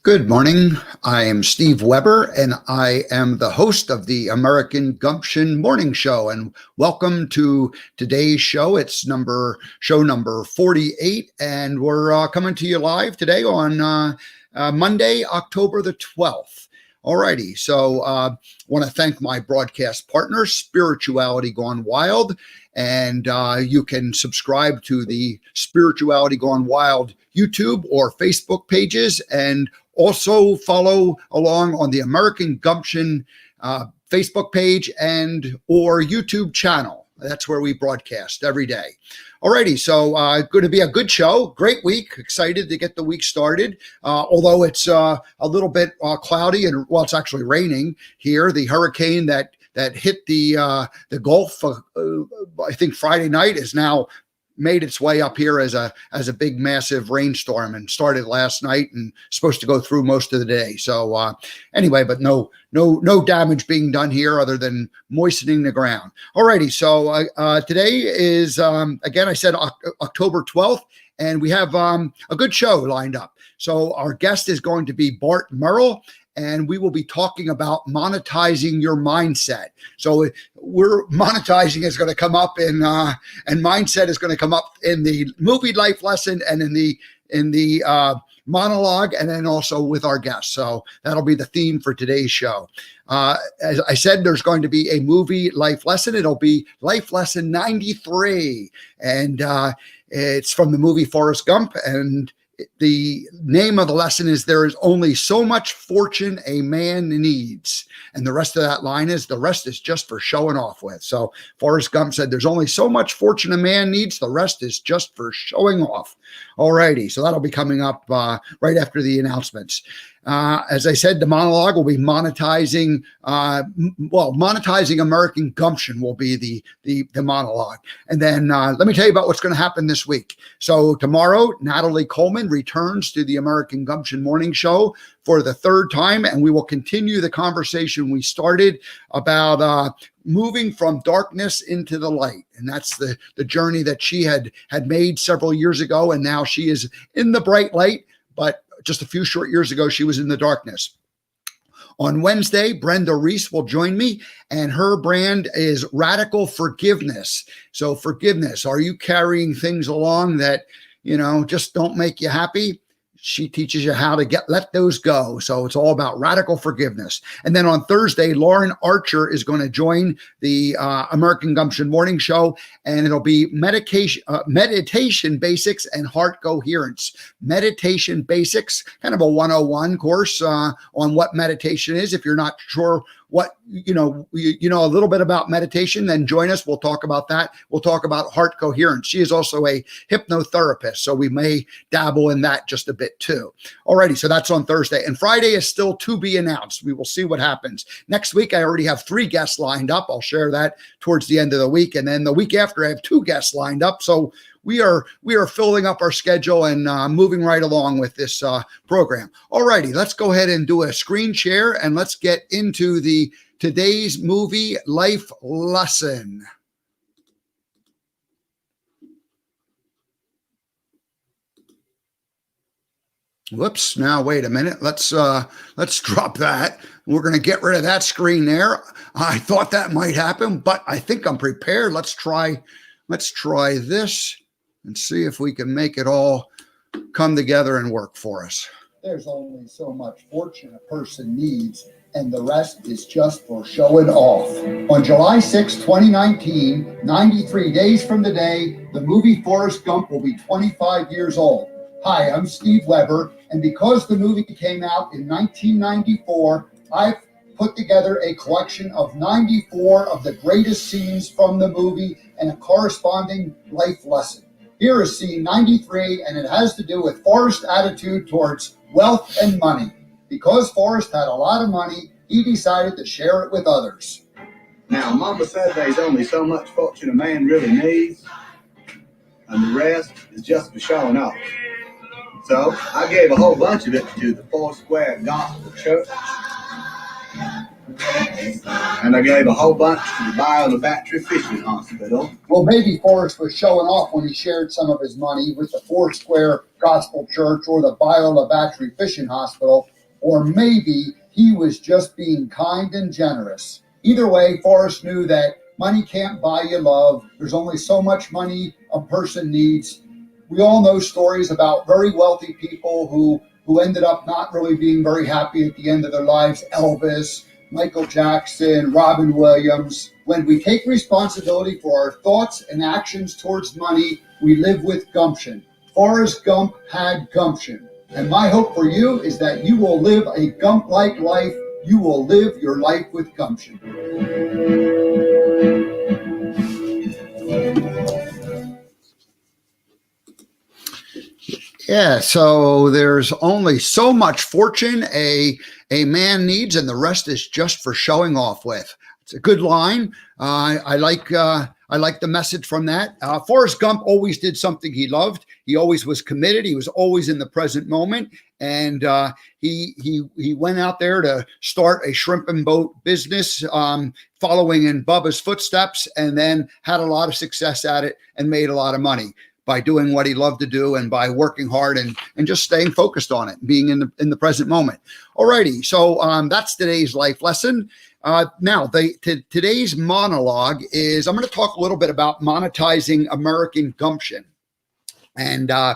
Good morning. I am Steve Weber, and I am the host of the American Gumption Morning Show. And welcome to today's show. It's show number 48, and we're coming to you live today on Monday, October the 12th. Alrighty, so want to thank my broadcast partner, Spirituality Gone Wild, and you can subscribe to the Spirituality Gone Wild YouTube or Facebook pages, and also follow along on the American Gumption Facebook page and or YouTube channel. That's where we broadcast every day. Alrighty, so going to be a good show. Great week. Excited to get the week started. Although it's a little bit cloudy and, well, it's actually raining here. The hurricane that hit the Gulf, I think Friday night, is now made its way up here as a big, massive rainstorm, and started last night and supposed to go through most of the day. So anyway, but no damage being done here other than moistening the ground. Alrighty, so today is again, I said October 12th, and we have a good show lined up. So our guest is going to be Bart Merrill, and we will be talking about monetizing your mindset. So we're monetizing is going to come up and mindset is going to come up in the movie life lesson and in the monologue, and then also with our guests. So that'll be the theme for today's show. As I said, there's going to be a movie life lesson. It'll be life lesson 93, and it's from the movie Forrest Gump, and the name of the lesson is "There is only so much fortune a man needs." And the rest of that line is, "The rest is just for showing off with." So Forrest Gump said, "There's only so much fortune a man needs. The rest is just for showing off." Alrighty, so that'll be coming up right after the announcements. As I said, the monologue will be monetizing. Monetizing American Gumption will be the monologue. And then let me tell you about what's going to happen this week. So tomorrow, Natalie Coleman returns to the American Gumption Morning Show for the third time, and we will continue the conversation we started about moving from darkness into the light. And that's the journey that she had made several years ago, and now she is in the bright light, but just a few short years ago, she was in the darkness. On Wednesday, Brenda Reese will join me, and her brand is Radical Forgiveness. So forgiveness, are you carrying things along that, just don't make you happy? She teaches you how to let those go. So it's all about radical forgiveness. And then on Thursday, Lauren Archer is going to join the American Gumption Morning Show, and it'll be meditation basics and heart coherence. Meditation basics, kind of a 101 course on what meditation is. If you're not sure what, you know a little bit about meditation, then join us. We'll talk about that. We'll talk about heart coherence. She is also a hypnotherapist, so we may dabble in that just a bit too. Alrighty, so that's on Thursday. And Friday is still to be announced. We will see what happens. Next week, I already have 3 guests lined up. I'll share that towards the end of the week. And then the week after, I have 2 guests lined up. So we are filling up our schedule and moving right along with this program. Alrighty, let's go ahead and do a screen share, and let's get into today's movie life lesson. Whoops, now wait a minute. Let's drop that. We're going to get rid of that screen there. I thought that might happen, but I think I'm prepared. Let's try this and see if we can make it all come together and work for us. There's only so much fortune a person needs, and the rest is just for showing off. On July 6, 2019, 93 days from today, the movie Forrest Gump will be 25 years old. Hi, I'm Steve Weber, and because the movie came out in 1994, I've put together a collection of 94 of the greatest scenes from the movie and a corresponding life lesson. Here is scene 93, and it has to do with Forrest's attitude towards wealth and money. Because Forrest had a lot of money, he decided to share it with others. Now, Mama said there's only so much fortune a man really needs, and the rest is just for showing off. So I gave a whole bunch of it to the Foursquare Gospel Church, and I gave a whole bunch to the Bio-Battery Fishing Hospital. Well, maybe Forrest was showing off when he shared some of his money with the Foursquare Gospel Church or the Bio-Battery Fishing Hospital. or maybe he was just being kind and generous. Either way, Forrest knew that money can't buy you love. There's only so much money a person needs. We all know stories about very wealthy people who ended up not really being very happy at the end of their lives. Elvis, Michael Jackson, Robin Williams. When we take responsibility for our thoughts and actions towards money, we live with gumption. Forrest Gump had gumption. And my hope for you is that you will live a Gump-like life. You will live your life with gumption. Yeah, so there's only so much fortune a man needs, and the rest is just for showing off with. It's a good line. I like the message from that. Forrest Gump always did something he loved. He always was committed. He was always in the present moment, and he went out there to start a shrimp and boat business, following in Bubba's footsteps, and then had a lot of success at it and made a lot of money by doing what he loved to do and by working hard and just staying focused on it, being in the present moment. Alrighty, so that's today's life lesson. Now, today's monologue is I'm going to talk a little bit about monetizing American gumption. And I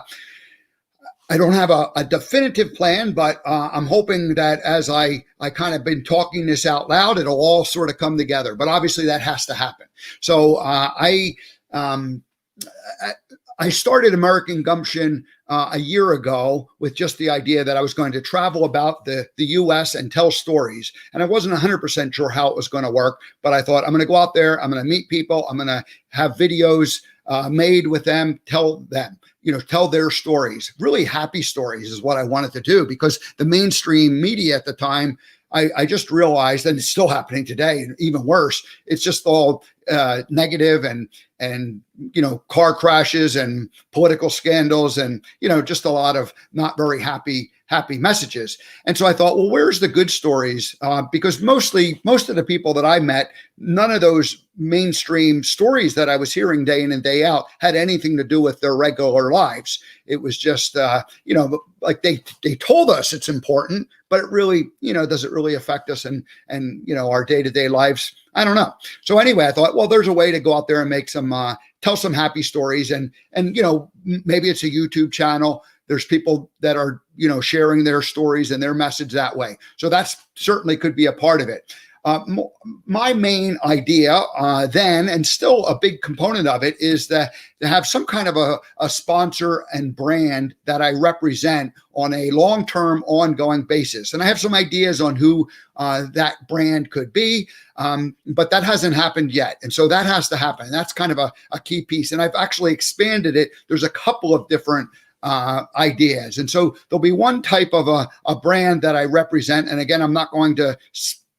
don't have a definitive plan, but I'm hoping that as I kind of been talking this out loud, it'll all sort of come together. But obviously that has to happen. So I started American Gumption a year ago with just the idea that I was going to travel about the U.S. and tell stories. And I wasn't 100% sure how it was going to work, but I thought I'm going to go out there, I'm going to meet people, I'm going to have videos made with them, tell their stories. Really happy stories is what I wanted to do, because the mainstream media at the time, I just realized, and it's still happening today, and even worse, it's just all negative and car crashes and political scandals and just a lot of not very happy messages. And so I thought, well, where's the good stories? Because most of the people that I met, none of those mainstream stories that I was hearing day in and day out had anything to do with their regular lives. It was just like they told us it's important, but it really does it really affect us and our day-to-day lives? I don't know. So anyway, I thought, well, there's a way to go out there and make some tell some happy stories, and maybe it's a YouTube channel. There's people that are sharing their stories and their message that way. So that's certainly could be a part of it. My main idea then, and still a big component of it, is to have some kind of a sponsor and brand that I represent on a long-term, ongoing basis. And I have some ideas on who that brand could be, but that hasn't happened yet. And so that has to happen. That's kind of a key piece. And I've actually expanded it. There's a couple of different ideas. And so there'll be one type of a brand that I represent. And again, I'm not going to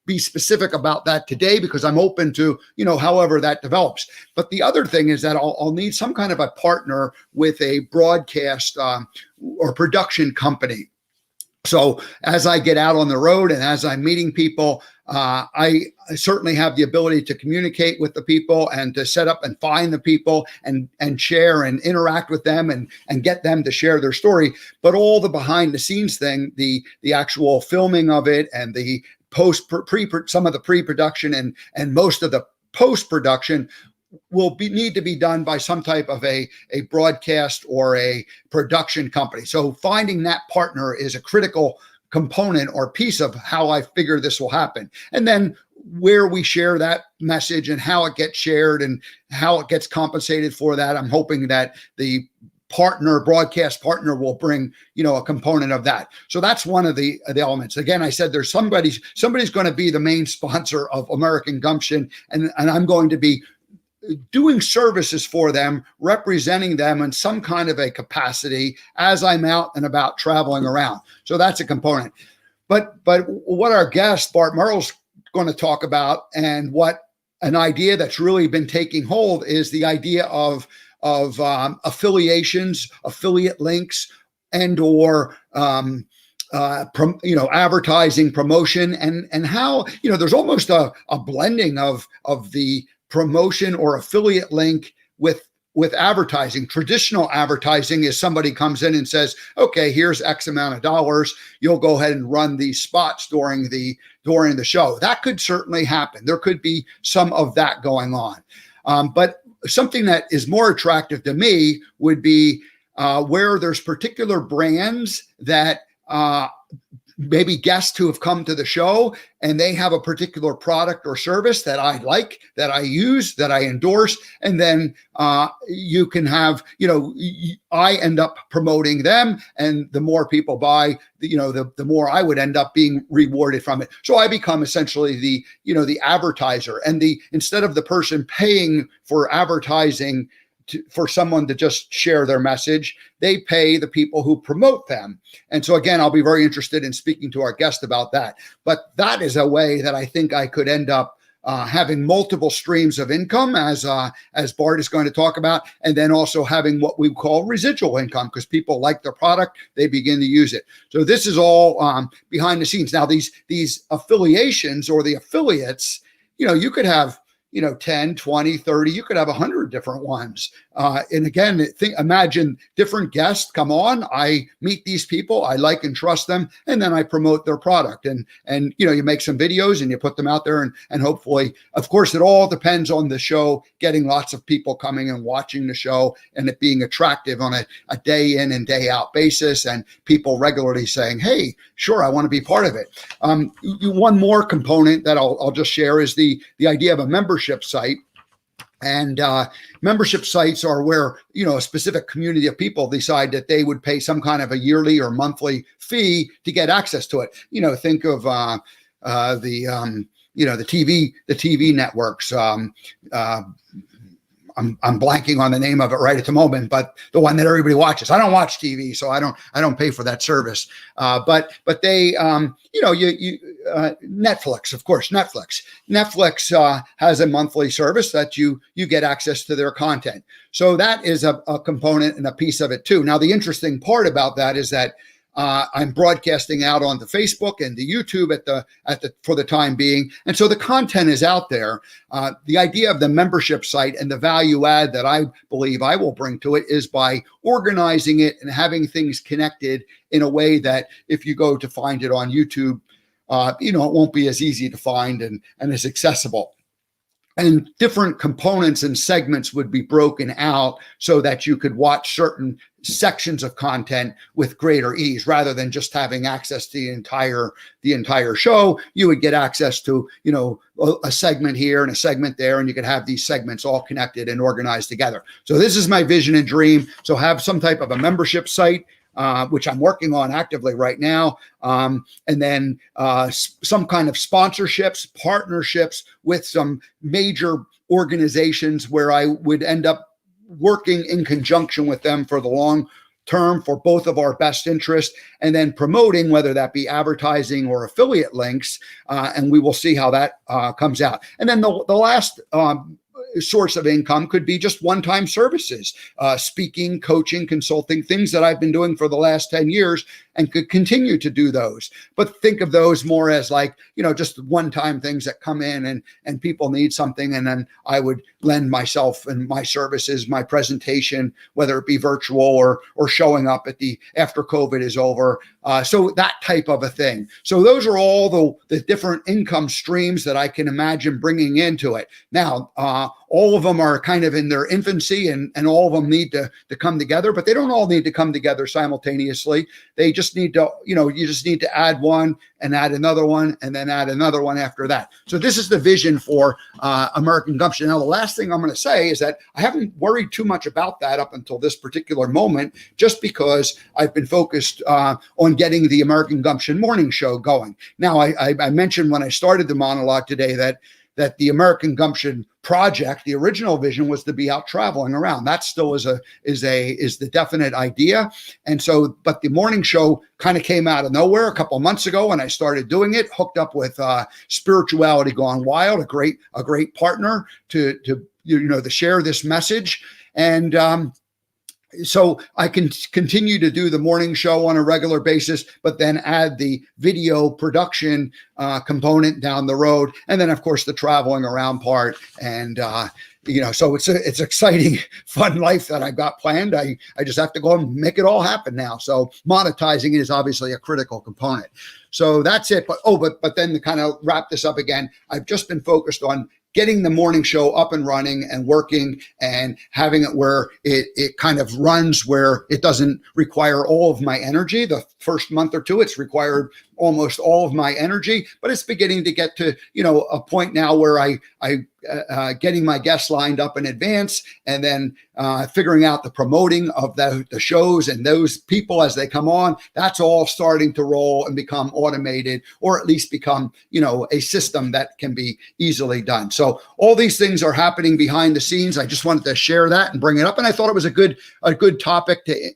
be specific about that today because I'm open to, however that develops. But the other thing is that I'll need some kind of a partner with a broadcast or production company. So as I get out on the road and as I'm meeting people, I certainly have the ability to communicate with the people and to set up and find the people and share and interact with them and get them to share their story. But all the behind the scenes thing, the actual filming of it and the some of the pre-production and most of the post-production will need to be done by some type of a broadcast or a production company. So finding that partner is a critical component or piece of how I figure this will happen. And then where we share that message and how it gets shared and how it gets compensated for that, I'm hoping that the broadcast partner will bring, a component of that. So that's one of the elements. Again, I said there's somebody's going to be the main sponsor of American Gumption, and I'm going to be doing services for them, representing them in some kind of a capacity as I'm out and about traveling around. So that's a component. But what our guest, Bart Merle's going to talk about, and what an idea that's really been taking hold is the idea of affiliations, affiliate links, and or advertising, promotion, and how there's almost a blending of the promotion or affiliate link with with advertising. Traditional advertising is somebody comes in and says, okay, here's X amount of dollars. You'll go ahead and run these spots during the show. That could certainly happen. There could be some of that going on. But something that is more attractive to me would be where there's particular brands that maybe guests who have come to the show and they have a particular product or service that I like, that I use, that I endorse. And then you can have, I end up promoting them. And the more people buy, the more I would end up being rewarded from it. So I become essentially the advertiser, and instead of the person paying for advertising for someone to just share their message, they pay the people who promote them. And so again, I'll be very interested in speaking to our guest about that. But that is a way that I think I could end up having multiple streams of income, as Bart is going to talk about, and then also having what we call residual income, because people like their product, they begin to use it. So this is all behind the scenes. Now, these affiliations or the affiliates, you could have 10, 20, 30, you could have 100 different ones. And again, imagine different guests come on. I meet these people, I like and trust them, and then I promote their product. And you make some videos and you put them out there, and hopefully, of course, it all depends on the show, getting lots of people coming and watching the show and it being attractive on a day in and day out basis, and people regularly saying, hey, sure, I want to be part of it. One more component that I'll just share is the idea of a membership site. And membership sites are where, a specific community of people decide that they would pay some kind of a yearly or monthly fee to get access to it. Think of the TV networks. I'm blanking on the name of it right at the moment, but the one that everybody watches. I don't watch TV, so I don't pay for that service. But they, Netflix, of course, Netflix has a monthly service that you get access to their content. So that is a component and a piece of it too. Now, the interesting part about that is that I'm broadcasting out on the Facebook and the YouTube for the time being. And so the content is out there. The idea of the membership site and the value add that I believe I will bring to it is by organizing it and having things connected in a way that if you go to find it on YouTube, it won't be as easy to find and as accessible. And different components and segments would be broken out so that you could watch certain sections of content with greater ease, rather than just having access to the entire show. You would get access to, a segment here and a segment there, and you could have these segments all connected and organized together. So this is my vision and dream. So have some type of a membership site, which I'm working on actively right now. And then some kind of sponsorships, partnerships with some major organizations where I would end up working in conjunction with them for the long term for both of our best interest, and then promoting, whether that be advertising or affiliate links. And we will see how that comes out. And then the last source of income could be just one-time services, speaking, coaching, consulting, things that I've been doing for the last 10 years and could continue to do those. But think of those more as like, just one-time things that come in and people need something. And then I would lend myself and my services, my presentation, whether it be virtual or showing up after COVID is over. So that type of a thing. So those are all the different income streams that I can imagine bringing into it. Now, all of them are kind of in their infancy and all of them need to come together, but they don't all need to come together simultaneously. They just need to, you just need to add one and add another one and then add another one after that. So this is the vision for American Gumption. Now, the last thing I'm going to say is that I haven't worried too much about that up until this particular moment, just because I've been focused on getting the American Gumption morning show going. Now, I mentioned when I started the monologue today that the American Gumption project, the original vision was to be out traveling around. That still is the definite idea. And so, but the morning show kind of came out of nowhere a couple of months ago when I started doing it, hooked up with Spirituality Gone Wild, a great partner to share this message. And so I can continue to do the morning show on a regular basis, but then add the video production component down the road. And then, of course, the traveling around part and so it's exciting, fun life that I've got planned. I just have to go and make it all happen now. So monetizing it is obviously a critical component. So that's it. But then to kind of wrap this up again, I've just been focused on getting the morning show up and running and working and having it where it kind of runs where it doesn't require all of my energy. The first month or two, it's required almost all of my energy, but it's beginning to get to, a point now where I getting my guests lined up in advance and then figuring out the promoting of the shows and those people as they come on. That's all starting to roll and become automated, or at least become, a system that can be easily done. So all these things are happening behind the scenes. I just wanted to share that and bring it up. And I thought it was a good topic to,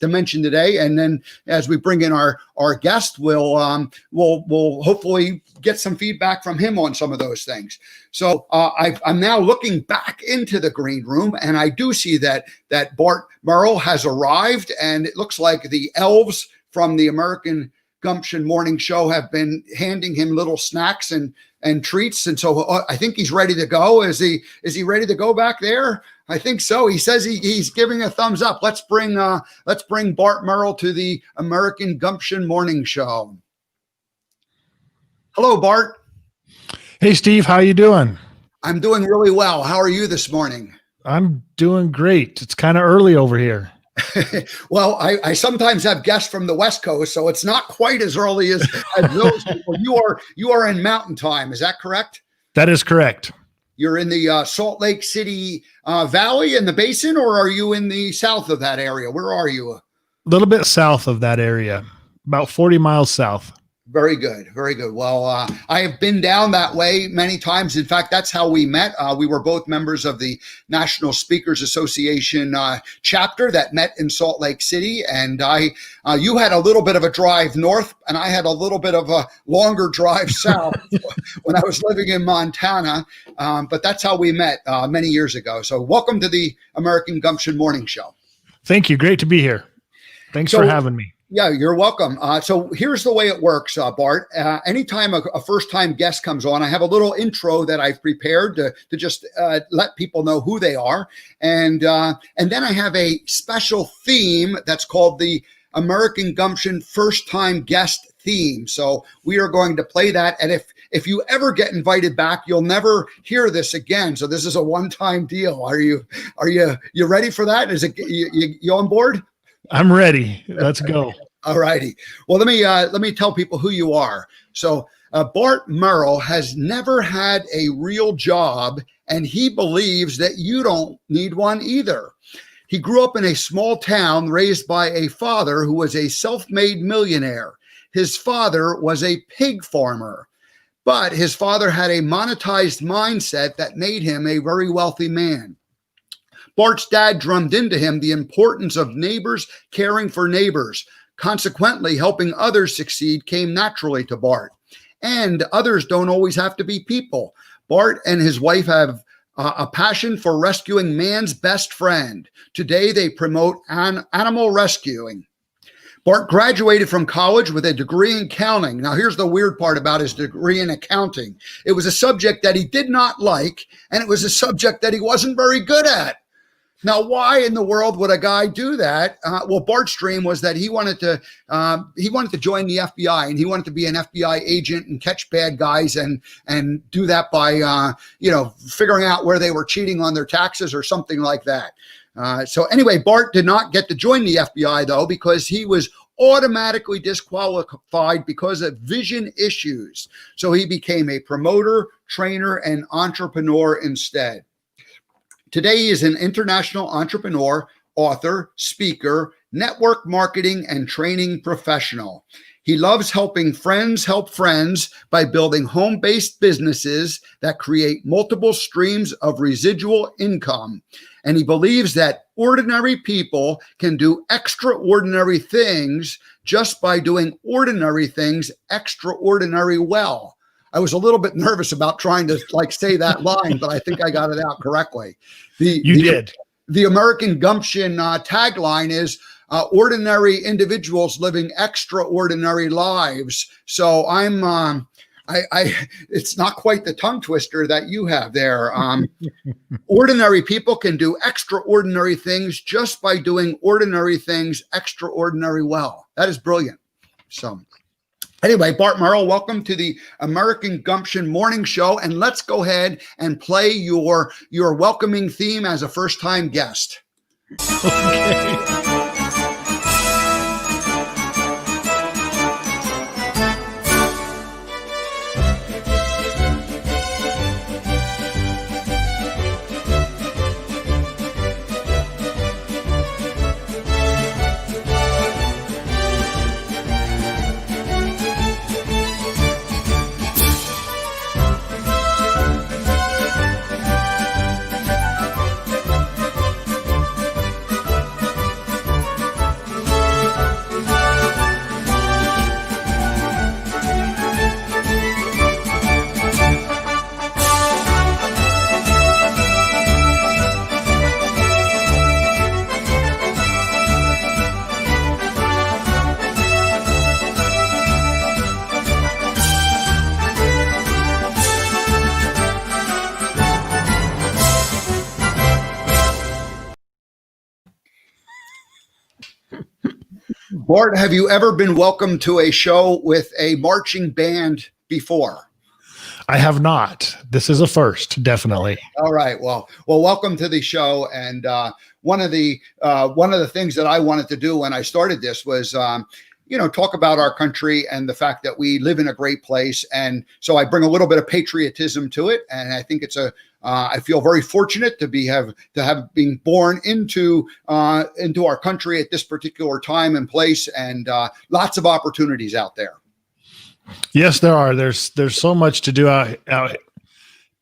to mention today. And then as we bring in our guest, we'll hopefully get some feedback from him on some of those things. So I'm now looking back into the green room, and I do see that Bart Merle has arrived, and it looks like the elves from the American Gumption Morning Show have been handing him little snacks and treats, and so I think he's ready to go. Is he ready to go back there? I think so. He says he's giving a thumbs up. Let's bring Bart Merle to the American Gumption Morning Show. Hello, Bart. Hey, Steve, how you doing? I'm doing really well. How are you this morning? I'm doing great. It's kind of early over here. Well, I sometimes have guests from the West Coast, so it's not quite as early as those people. You are in Mountain Time. Is that correct? That is correct. You're in the Salt Lake City Valley in the basin, or are you in the south of that area? Where are you? A little bit south of that area, about 40 miles south. Very good. Very good. Well, I have been down that way many times. In fact, that's how we met. We were both members of the National Speakers Association chapter that met in Salt Lake City. And you had a little bit of a drive north, and I had a little bit of a longer drive south when I was living in Montana. But that's how we met many years ago. So welcome to the American Gumption Morning Show. Thank you. Great to be here. Thanks for having me. Yeah, you're welcome. So here's the way it works, Bart. Anytime a first-time guest comes on, I have a little intro that I've prepared to just let people know who they are. And then I have a special theme that's called the American Gumption First-Time Guest Theme. So we are going to play that. And if you ever get invited back, you'll never hear this again. So this is a one-time deal. Are you ready for that? Is it you on board? I'm ready. Let's go. All righty. Well, let me tell people who you are. So Bart Merle has never had a real job, and he believes that you don't need one either. He grew up in a small town raised by a father who was a self-made millionaire. His father was a pig farmer, but his father had a monetized mindset that made him a very wealthy man. Bart's dad drummed into him the importance of neighbors caring for neighbors. Consequently, helping others succeed came naturally to Bart. And others don't always have to be people. Bart and his wife have a passion for rescuing man's best friend. Today, they promote animal rescuing. Bart graduated from college with a degree in accounting. Now, here's the weird part about his degree in accounting. It was a subject that he did not like, and it was a subject that he wasn't very good at. Now, why in the world would a guy do that? Well, Bart's dream was that he wanted to join the FBI, and he wanted to be an FBI agent and catch bad guys and do that by figuring out where they were cheating on their taxes or something like that. So anyway, Bart did not get to join the FBI though, because he was automatically disqualified because of vision issues. So he became a promoter, trainer, and entrepreneur instead. Today, he is an international entrepreneur, author, speaker, network marketing, and training professional. He loves helping friends help friends by building home-based businesses that create multiple streams of residual income. And he believes that ordinary people can do extraordinary things just by doing ordinary things extraordinary well. I was a little bit nervous about trying to say that line, but I think I got it out correctly. You did. The American Gumption tagline is ordinary individuals living extraordinary lives. So I'm it's not quite the tongue twister that you have there. Ordinary people can do extraordinary things just by doing ordinary things extraordinary well. That is brilliant. So anyway, Bart Merrill, welcome to the American Gumption Morning Show. And let's go ahead and play your welcoming theme as a first-time guest. Okay. Bart, have you ever been welcomed to a show with a marching band before? I have not. This is a first, definitely. All right. Well, welcome to the show. And one of the things that I wanted to do when I started this was, talk about our country and the fact that we live in a great place. And so I bring a little bit of patriotism to it. And I think I feel very fortunate to have been born into our country at this particular time and place, and lots of opportunities out there. Yes, there are. There's so much to do out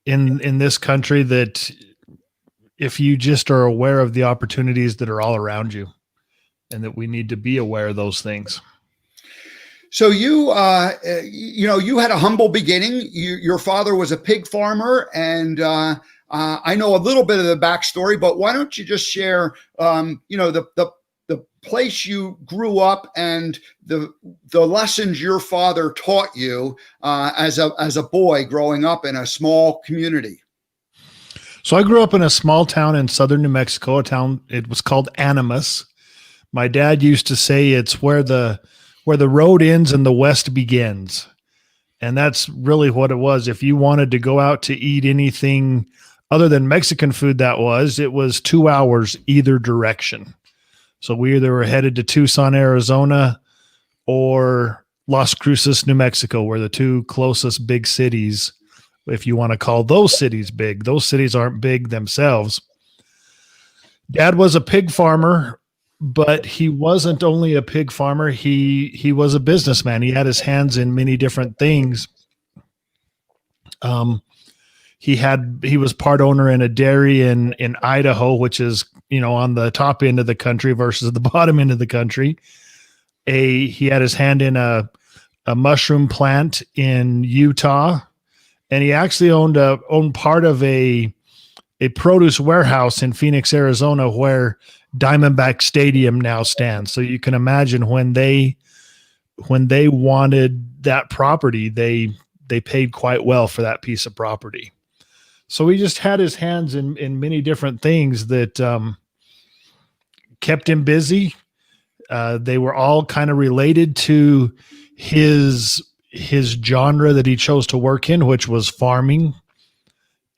in this country that if you just are aware of the opportunities that are all around you, and that we need to be aware of those things. So you had a humble beginning. Your father was a pig farmer, and I know a little bit of the backstory. But why don't you just share, the place you grew up and the lessons your father taught you as a boy growing up in a small community? So I grew up in a small town in southern New Mexico. It was called Animas. My dad used to say it's where the road ends and the West begins. And that's really what it was. If you wanted to go out to eat anything other than Mexican food, it was 2 hours either direction. So we either were headed to Tucson, Arizona, or Las Cruces, New Mexico, were the two closest big cities, if you want to call those cities big. Those cities aren't big themselves. Dad was a pig farmer, but he wasn't only a pig farmer. He was a businessman. He had his hands in many different things. He was part owner in a dairy in Idaho, which is, on the top end of the country versus the bottom end of the country. He had his hand in a mushroom plant in Utah, and he actually owned part of a produce warehouse in Phoenix, Arizona, where Diamondback Stadium now stands. So you can imagine when they wanted that property, they paid quite well for that piece of property. So he just had his hands in many different things that kept him busy. They were all kind of related to his genre that he chose to work in, which was farming.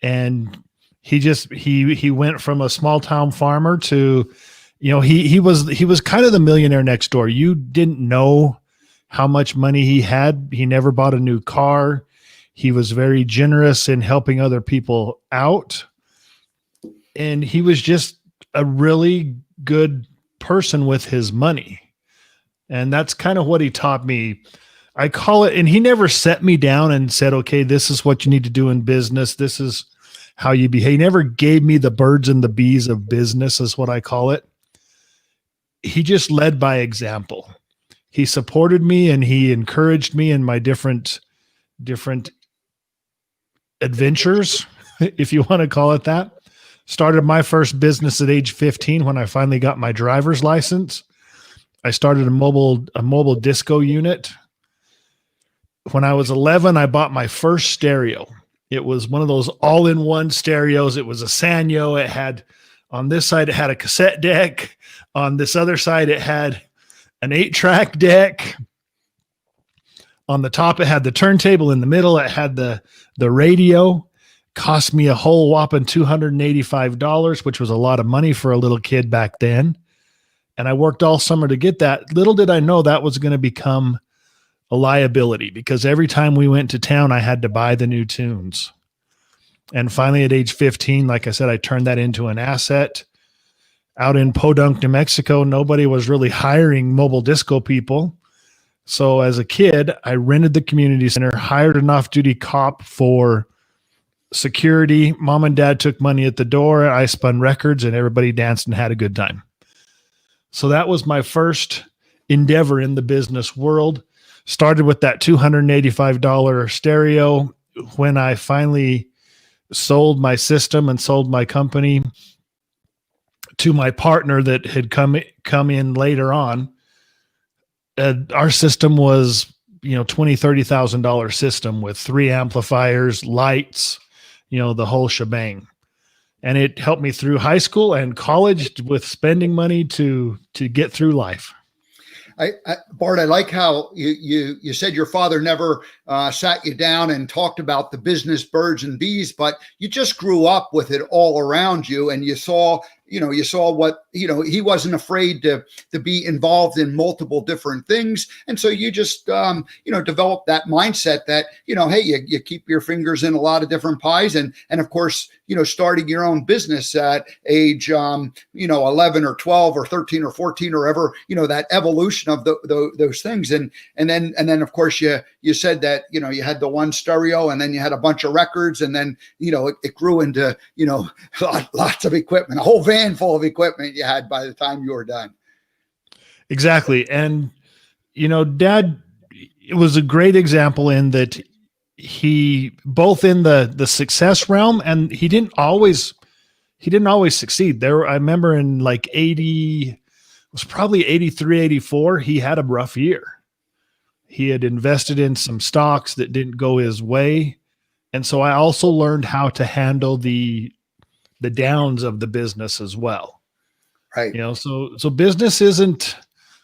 And he went from a small town farmer to, he was kind of the millionaire next door. You didn't know how much money he had. He never bought a new car. He was very generous in helping other people out. And he was just a really good person with his money. And that's kind of what he taught me. I call it, and he never set me down and said, okay, this is what you need to do in business. This is how you behave. He never gave me the birds and the bees of business, is what I call it. He just led by example. He supported me and he encouraged me in my different adventures, if you want to call it that. Started my first business at age 15 when I finally got my driver's license. I started a mobile disco unit. when I was 11, I bought my first stereo. It was one of those all-in-one stereos. It was a Sanyo. It had, on this side, it had a cassette deck. On this other side, it had an 8-track deck. On the top, it had the turntable. In the middle, it had the radio. Cost me a whole whopping $285, which was a lot of money for a little kid back then. And I worked all summer to get that. Little did I know that was going to become a liability, because every time we went to town, I had to buy the new tunes. And finally, at age 15, like I said, I turned that into an asset. Out in Podunk, New Mexico, nobody was really hiring mobile disco people. So as a kid, I rented the community center, hired an off-duty cop for security. Mom and dad took money at the door. I spun records and everybody danced and had a good time. So that was my first endeavor in the business world. Started with that $285 stereo. When I finally sold my system and sold my company to my partner that had come in later on, our system was, $20,000-$30,000 system with 3 amplifiers, lights, the whole shebang. And it helped me through high school and college with spending money to get through life. Bart, I like how you said your father never sat you down and talked about the business birds and bees, but you just grew up with it all around you, and you saw what, he wasn't afraid to be involved in multiple different things. And so you just, developed that mindset that, hey, you keep your fingers in a lot of different pies. And of course, starting your own business at age, 11 or 12 or 13 or 14 or ever, that evolution of those things. And then of course you said that, you had the one stereo, and then you had a bunch of records, and then, it grew into, lots of equipment, a whole van full of equipment you had by the time you were done. Exactly. And, Dad, it was a great example in that he, both in the success realm, and he didn't always succeed. I remember in like 80, it was probably 83, 84, he had a rough year. He had invested in some stocks that didn't go his way. And so I also learned how to handle the downs of the business as well. Right. So business isn't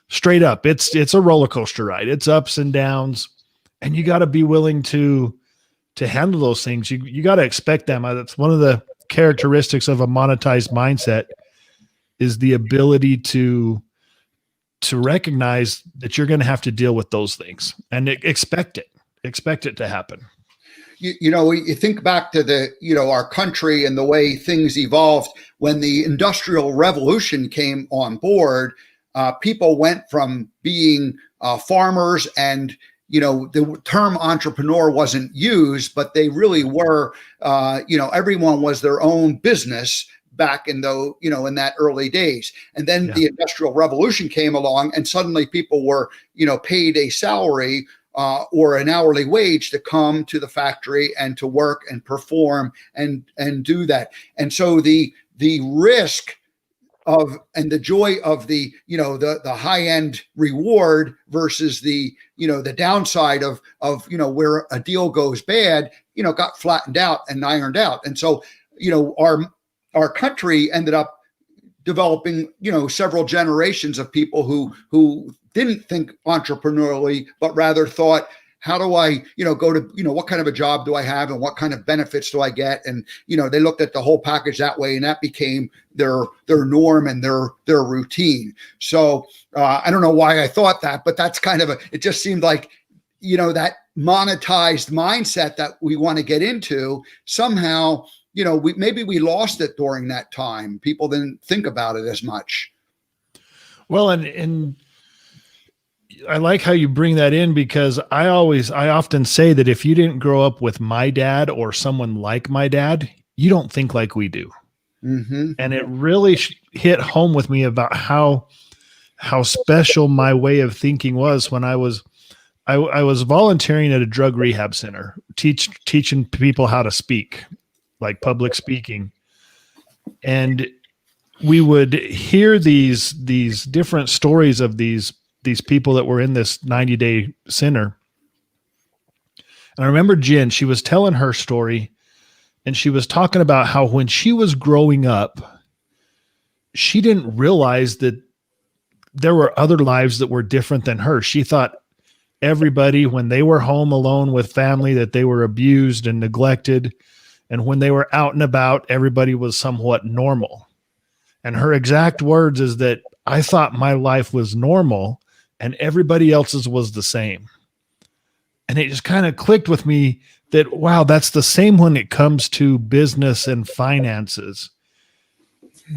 straight up. It's a roller coaster ride. It's ups and downs, and you got to be willing to handle those things. You got to expect them. That's one of the characteristics of a monetized mindset, is the ability to recognize that you're going to have to deal with those things and expect it to happen. You think back to our country and the way things evolved when the Industrial Revolution came on board. People went from being farmers, and the term entrepreneur wasn't used, but they really were. Everyone was their own business back in in that early days. And then the Industrial Revolution came along, and suddenly people were paid a salary or an hourly wage to come to the factory and to work and perform and do that. And so the risk of and the joy of the high end reward versus the downside of where a deal goes bad got flattened out and ironed out. And so our country ended up developing several generations of people who didn't think entrepreneurially, but rather thought, how do I, go to, what kind of a job do I have and what kind of benefits do I get? And, they looked at the whole package that way, and that became their norm and their routine. So I don't know why I thought that, but that's kind of it just seemed like, that monetized mindset that we want to get into somehow, maybe we lost it during that time. People didn't think about it as much. Well, and I like how you bring that in, because I often say that if you didn't grow up with my dad or someone like my dad, you don't think like we do. Mm-hmm. And it really hit home with me about how special my way of thinking was when I was volunteering at a drug rehab center, teaching people how to speak, like public speaking. And we would hear these different stories of these people that were in this 90-day center. And I remember Jen, she was telling her story, and she was talking about how when she was growing up, she didn't realize that there were other lives that were different than hers. She thought everybody, when they were home alone with family, that they were abused and neglected. And when they were out and about, everybody was somewhat normal. And her exact words is that I thought my life was normal and everybody else's was the same. And it just kind of clicked with me that, wow, that's the same when it comes to business and finances.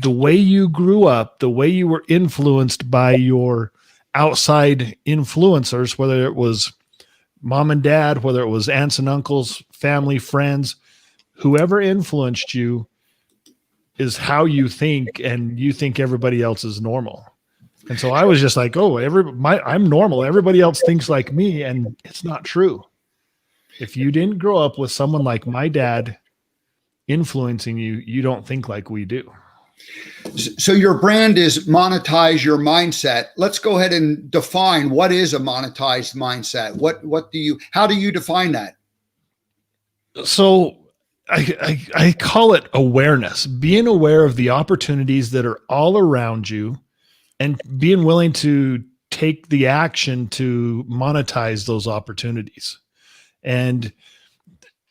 The way you grew up, the way you were influenced by your outside influencers, whether it was mom and dad, whether it was aunts and uncles, family, friends, whoever influenced you is how you think, and you think everybody else is normal. And so I was just like, oh, I'm normal. Everybody else thinks like me. And it's not true. If you didn't grow up with someone like my dad influencing you, you don't think like we do. So your brand is monetize your mindset. Let's go ahead and define what is a monetized mindset. How do you define that? So I call it awareness, being aware of the opportunities that are all around you and being willing to take the action to monetize those opportunities. And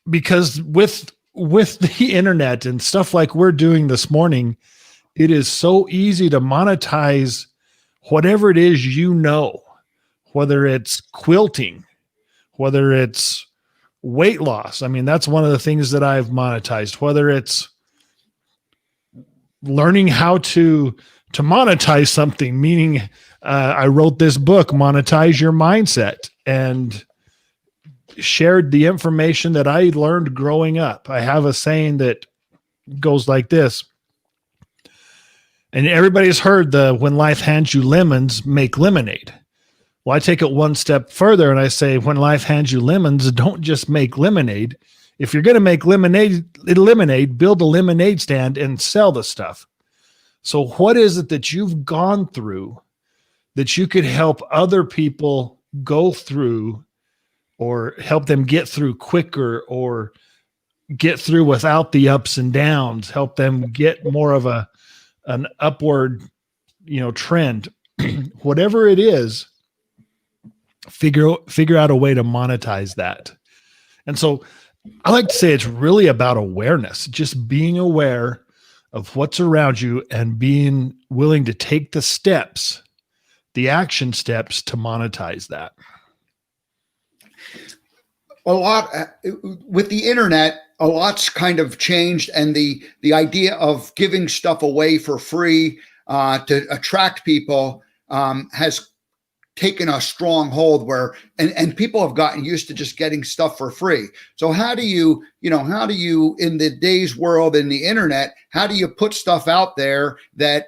because with the internet and stuff like we're doing this morning, it is so easy to monetize whatever it is, whether it's quilting, whether it's weight loss. I mean, that's one of the things that I've monetized, whether it's learning how to monetize something, meaning I wrote this book, Monetize Your Mindset, and shared the information that I learned growing up. I have a saying that goes like this, and everybody's heard when life hands you lemons, make lemonade. Well, I take it one step further and I say, when life hands you lemons, don't just make lemonade. If you're going to make lemonade, build a lemonade stand and sell the stuff. So what is it that you've gone through that you could help other people go through, or help them get through quicker, or get through without the ups and downs, help them get more of an upward, trend, whatever it is, figure out a way to monetize that. And so I like to say it's really about awareness, just being aware of what's around you and being willing to take the steps, the action steps to monetize that. A lot with the internet, a lot's kind of changed, and the idea of giving stuff away for free to attract people has taken a strong hold and people have gotten used to just getting stuff for free. So how do you in the day's world, in the internet, how do you put stuff out there that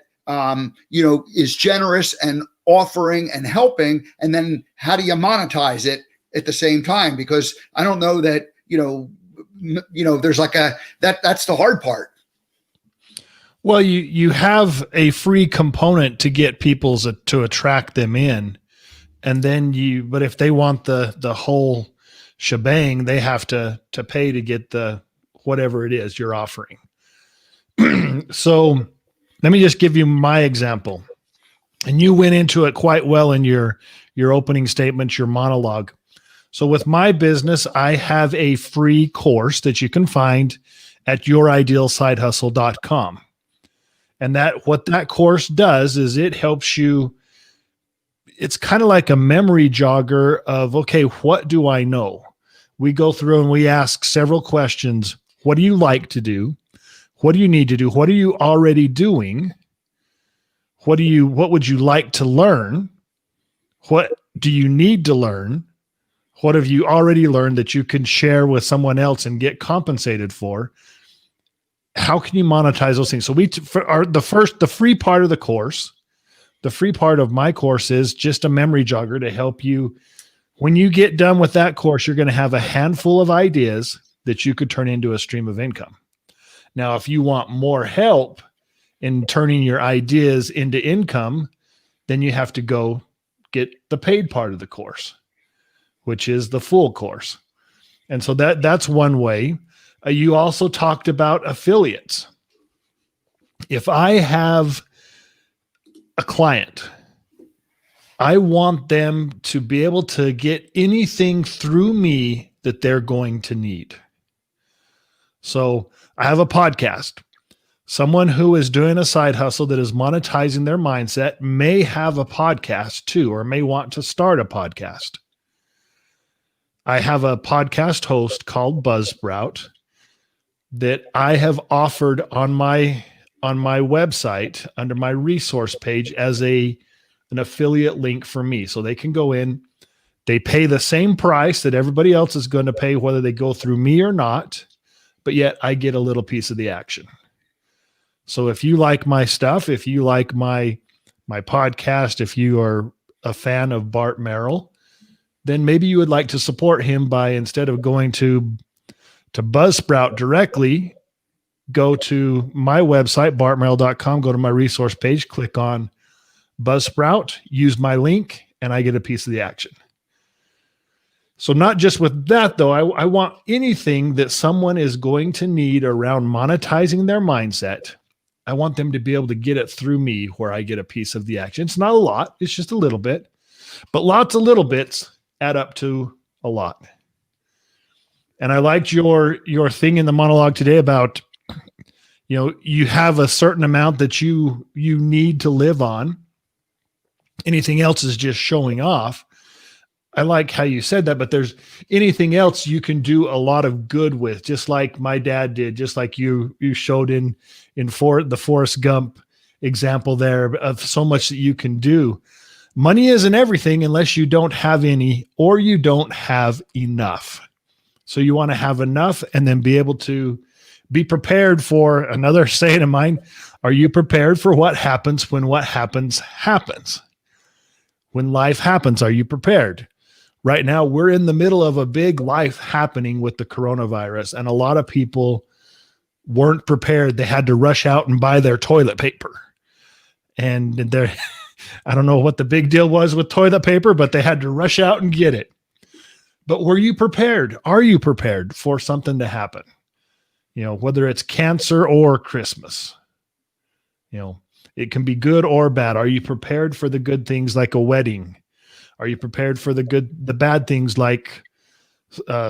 is generous and offering and helping, and then how do you monetize it at the same time? Because I don't know that there's like that's the hard part. Well, you have a free component to get people to attract them in. And then but if they want the whole shebang, they have to pay to get the whatever it is you're offering. So let me just give you my example. And you went into it quite well in your opening statement, your monologue. So with my business, I have a free course that you can find at youridealsidehustle.com. And what that course does is it helps you. It's kind of like a memory jogger of, okay, what do I know? We go through and we ask several questions. What do you like to do? What do you need to do? What are you already doing? What would you like to learn? What do you need to learn? What have you already learned that you can share with someone else and get compensated for? How can you monetize those things? So the free part of the course, the free part of my course is just a memory jogger to help you. When you get done with that course, you're going to have a handful of ideas that you could turn into a stream of income. Now, if you want more help in turning your ideas into income, then you have to go get the paid part of the course, which is the full course. And so that's one way. You also talked about affiliates. If I have a client, I want them to be able to get anything through me that they're going to need. So I have a podcast. Someone who is doing a side hustle that is monetizing their mindset may have a podcast too, or may want to start a podcast. I have a podcast host called Buzzsprout that I have offered on my website under my resource page as an affiliate link for me. So they can go in, they pay the same price that everybody else is going to pay, whether they go through me or not, but yet I get a little piece of the action. So if you like my stuff, if you like my podcast, if you are a fan of Bart Merrill, then maybe you would like to support him by, instead of going to Buzzsprout directly, go to my website, bartmerrill.com, go to my resource page, click on Buzzsprout, use my link, and I get a piece of the action. So not just with that, though, I want anything that someone is going to need around monetizing their mindset. I want them to be able to get it through me where I get a piece of the action. It's not a lot. It's just a little bit. But lots of little bits add up to a lot. And I liked your thing in the monologue today about, you have a certain amount that you need to live on. Anything else is just showing off. I like how you said that, but there's anything else you can do a lot of good with, just like my dad did, just like you showed in the Forrest Gump example there of so much that you can do. Money isn't everything unless you don't have any or you don't have enough. So you want to have enough and then be able to be prepared for another saying of mine. Are you prepared for what happens when what happens happens? When life happens, are you prepared? Right now, we're in the middle of a big life happening with the coronavirus, and a lot of people weren't prepared. They had to rush out and buy their toilet paper. And I don't know what the big deal was with toilet paper, but they had to rush out and get it. But were you prepared? Are you prepared for something to happen? Whether it's cancer or Christmas, it can be good or bad. Are you prepared for the good things like a wedding? Are you prepared for the bad things like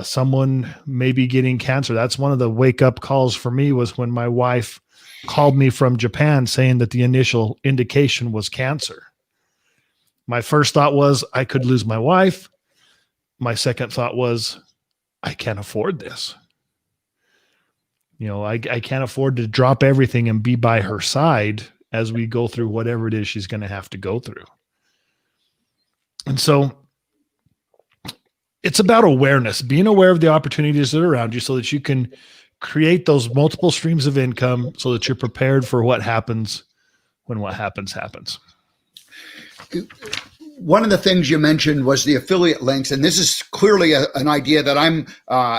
someone maybe getting cancer? That's one of the wake up calls for me, was when my wife called me from Japan saying that the initial indication was cancer. My first thought was I could lose my wife. My second thought was I can't afford this. I can't afford to drop everything and be by her side as we go through whatever it is she's going to have to go through. And so it's about awareness, being aware of the opportunities that are around you so that you can create those multiple streams of income so that you're prepared for what happens when what happens. One of the things you mentioned was the affiliate links, and this is clearly an idea that I'm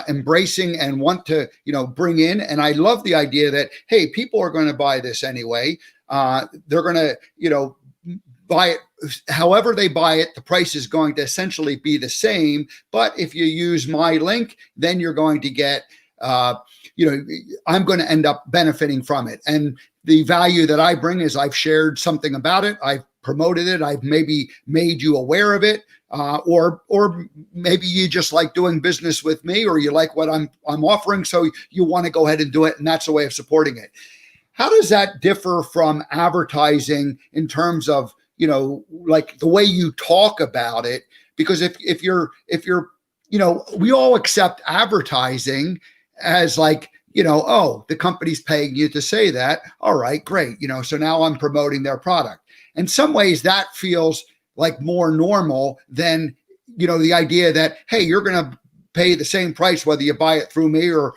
embracing and want to, bring in. And I love the idea that, hey, people are going to buy this anyway. They're going to, buy it. However they buy it, the price is going to essentially be the same. But if you use my link, then you're going to get, I'm going to end up benefiting from it. And the value that I bring is I've shared something about it. I've promoted it. I've maybe made you aware of it, or maybe you just like doing business with me, or you like what I'm offering, so you want to go ahead and do it, and that's a way of supporting it. How does that differ from advertising in terms of like the way you talk about it? Because if you're we all accept advertising as like, oh, the company's paying you to say that. All right, great. So now I'm promoting their product. In some ways that feels like more normal than, the idea that, hey, you're going to pay the same price whether you buy it through me or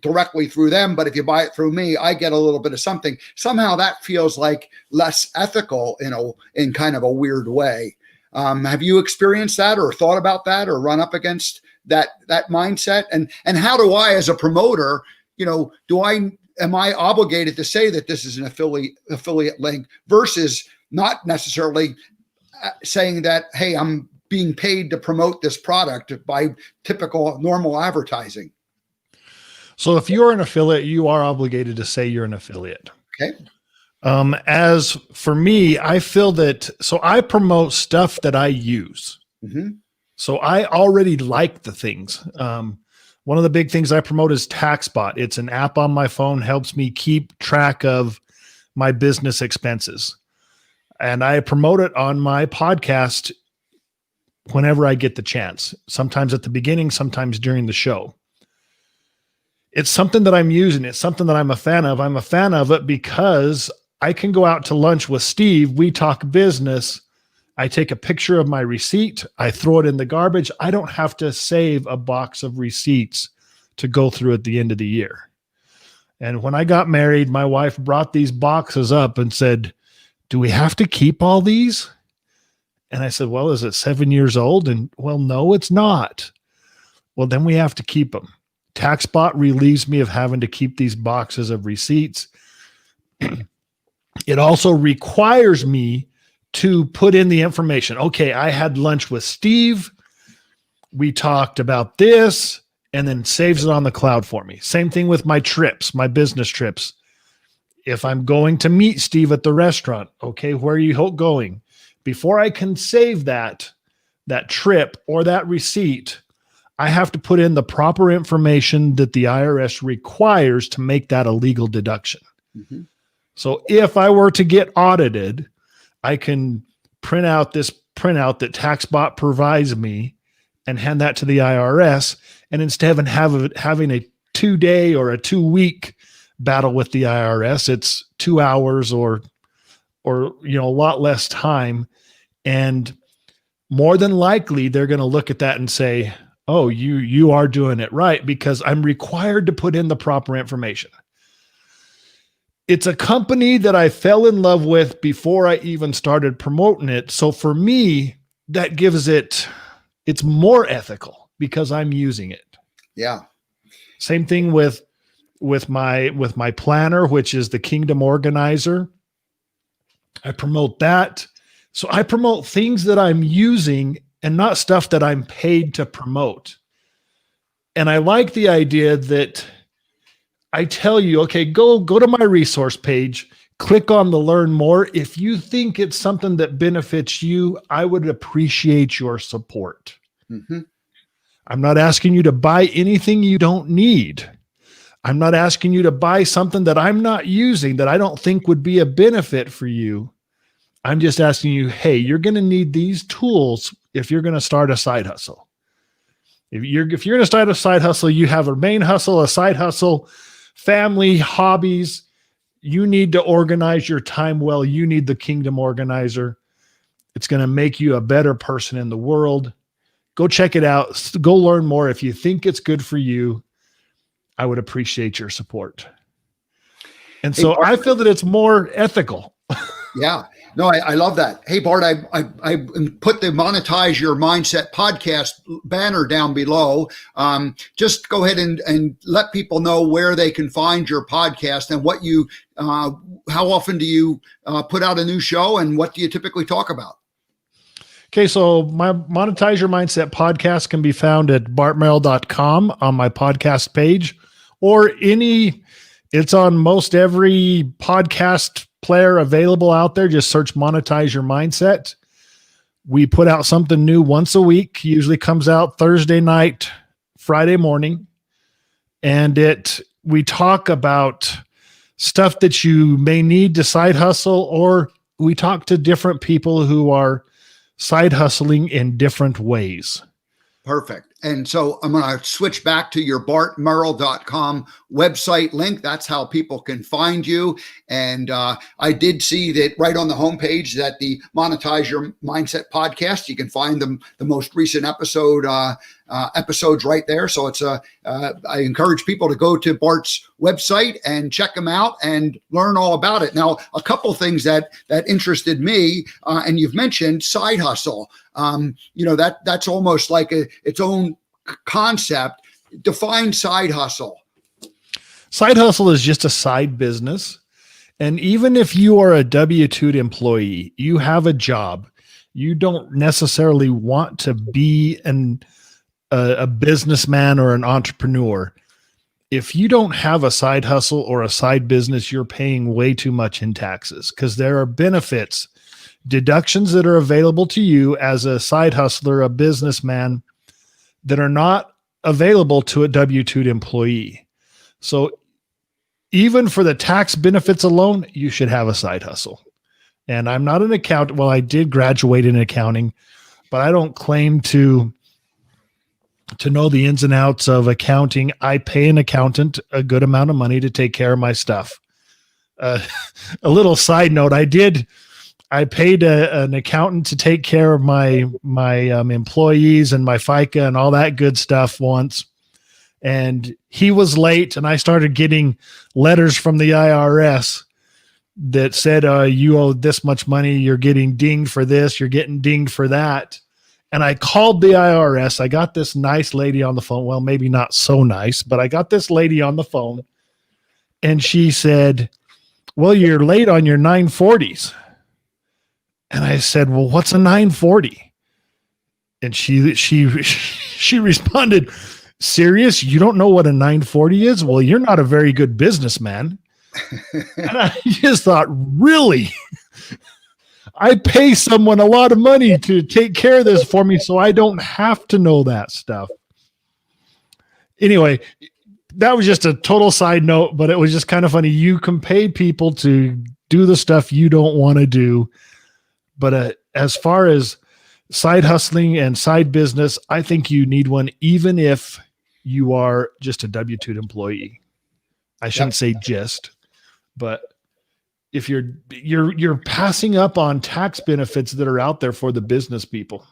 directly through them. But if you buy it through me, I get a little bit of something. Somehow that feels like less ethical in kind of a weird way. Have you experienced that or thought about that or run up against that mindset? And how do I, as a promoter, am I obligated to say that this is an affiliate link versus not necessarily saying that, hey, I'm being paid to promote this product by typical normal advertising. So if you're an affiliate, you are obligated to say you're an affiliate. Okay. As for me, I feel that, so I promote stuff that I use. Mm-hmm. So I already like the things. One of the big things I promote is TaxBot. It's an app on my phone, helps me keep track of my business expenses. And I promote it on my podcast whenever I get the chance, sometimes at the beginning, sometimes during the show. It's something that I'm using. It's something that I'm a fan of. I'm a fan of it because I can go out to lunch with Steve. We talk business. I take a picture of my receipt. I throw it in the garbage. I don't have to save a box of receipts to go through at the end of the year. And when I got married, my wife brought these boxes up and said, "Do we have to keep all these?" And I said, "Well, is it 7 years old?" And, "Well, no, it's not." "Well, then we have to keep them." TaxBot relieves me of having to keep these boxes of receipts. It also requires me to put in the information. Okay, I had lunch with Steve. We talked about this, and then saves it on the cloud for me. Same thing with my trips, my business trips. If I'm going to meet Steve at the restaurant, okay, where are you going? Before I can save that trip or that receipt, I have to put in the proper information that the IRS requires to make that a legal deduction. Mm-hmm. So if I were to get audited, I can print out this printout that TaxBot provides me and hand that to the IRS. And instead of having a 2-day or a 2-week battle with the IRS, it's 2 hours or a lot less time. And more than likely, they're going to look at that and say, "Oh, you are doing it right," because I'm required to put in the proper information. It's a company that I fell in love with before I even started promoting it. So for me, that gives it's more ethical because I'm using it. Yeah. Same thing with my planner, which is the Kingdom Organizer. I promote that. So I promote things that I'm using and not stuff that I'm paid to promote. And I like the idea that I tell you, okay, go to my resource page, click on the learn more. If you think it's something that benefits you, I would appreciate your support. Mm-hmm. I'm not asking you to buy anything you don't need. I'm not asking you to buy something that I'm not using that I don't think would be a benefit for you. I'm just asking you, hey, you're going to need these tools if you're going to start a side hustle. If you're going to start a side hustle, you have a main hustle, a side hustle, family, hobbies. You need to organize your time well. You need the Kingdom Organizer. It's going to make you a better person in the world. Go check it out. Go learn more. If you think it's good for you, I would appreciate your support. And so I feel that it's more ethical. Yeah. No, I love that. Hey, Bart, I put the Monetize Your Mindset podcast banner down below. Just go ahead and let people know where they can find your podcast and what you, how often do you put out a new show and what do you typically talk about? Okay, so my Monetize Your Mindset podcast can be found at bartmerrill.com on my podcast page, or it's on most every podcast player available out there. Just search Monetize Your Mindset. We put out something new once a week, usually comes out Thursday night, Friday morning. And we talk about stuff that you may need to side hustle, or we talk to different people who are side hustling in different ways. Perfect. And so I'm going to switch back to your bartmerrill.com website link. That's how people can find you. And I did see that right on the homepage that the Monetize Your Mindset podcast, you can find the most recent episodes right there. So it's I encourage people to go to Bart's website and check them out and learn all about it. Now, a couple things that interested me, and you've mentioned side hustle. That's almost like its own concept. Define side hustle. Side hustle is just a side business. And even if you are a W-2 employee, you have a job, you don't necessarily want to be a businessman or an entrepreneur. If you don't have a side hustle or a side business, you're paying way too much in taxes, because there are benefits, deductions that are available to you as a side hustler, a businessman, that are not available to a W-2 employee. So even for the tax benefits alone, you should have a side hustle. And I'm not an accountant. Well, I did graduate in accounting, but I don't claim to know the ins and outs of accounting. I pay an accountant a good amount of money to take care of my stuff. A little side note, I paid an accountant to take care of my employees and my FICA and all that good stuff once. And he was late, and I started getting letters from the IRS that said, you owe this much money. You're getting dinged for this. You're getting dinged for that. And I called the IRS. I got this nice lady on the phone. Well, maybe not so nice, but I got this lady on the phone, and she said, well, you're late on your 940s. And I said, well, what's a 940? And she responded, serious? You don't know what a 940 is? Well, you're not a very good businessman. And I just thought, really? I pay someone a lot of money to take care of this for me, so I don't have to know that stuff. Anyway, that was just a total side note, but it was just kind of funny. You can pay people to do the stuff you don't want to do. But as far as side hustling and side business, I think you need one, even if you are just a W-2 employee. I shouldn't say just, but if you're passing up on tax benefits that are out there for the business people.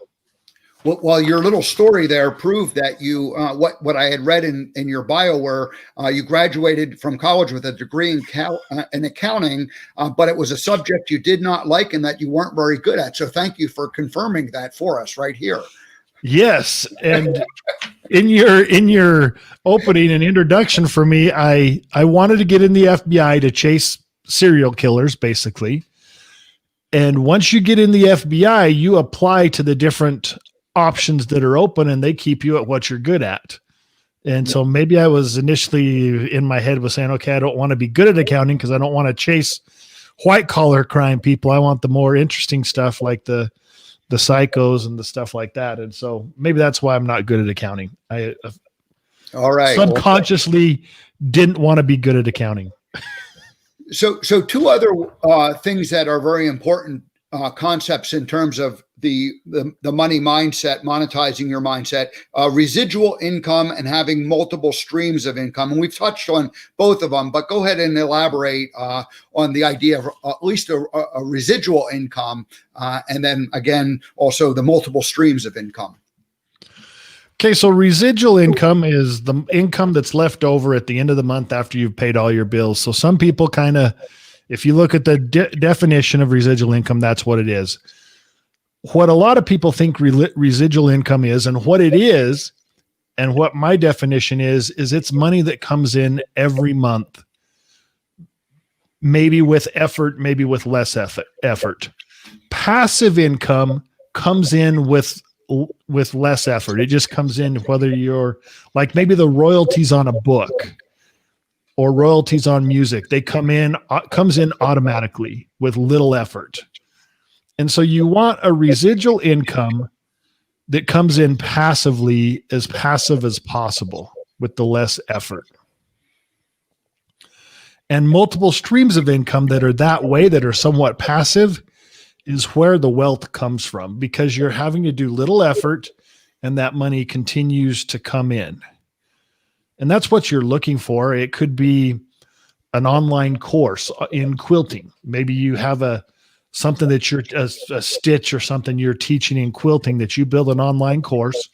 Well, your little story there proved that you, what I had read in your bio, where you graduated from college with a degree in accounting, but it was a subject you did not like and that you weren't very good at. So thank you for confirming that for us right here. Yes, and in your opening and introduction for me, I wanted to get in the FBI to chase serial killers, basically. And once you get in the FBI, you apply to the different options that are open, and they keep you at what you're good at. And so maybe I was initially in my head was saying, okay, I don't want to be good at accounting because I don't want to chase white collar crime people. I want the more interesting stuff like the psychos and the stuff like that. And so maybe that's why I'm not good at accounting. I all right, subconsciously didn't want to be good at accounting. So two other things that are very important concepts in terms of the money mindset, monetizing your mindset, residual income, and having multiple streams of income. And we've touched on both of them, but go ahead and elaborate on the idea of at least a residual income, and then again, also the multiple streams of income. Okay, so residual income is the income that's left over at the end of the month after you've paid all your bills. So some people kind of, if you look at the definition of residual income, that's what it is. What a lot of people think residual income is, and what it is, and what my definition is it's money that comes in every month, maybe with effort, maybe with less effort. Passive income comes in with less effort. It just comes in, whether you're like maybe the royalties on a book or royalties on music, they comes in automatically with little effort. And so you want a residual income that comes in passively, as passive as possible with the less effort. And multiple streams of income that are that way, that are somewhat passive, is where the wealth comes from, because you're having to do little effort and that money continues to come in. And that's what you're looking for. It could be an online course in quilting. Maybe you have something that you're a stitch or something you're teaching in quilting, that you build an online course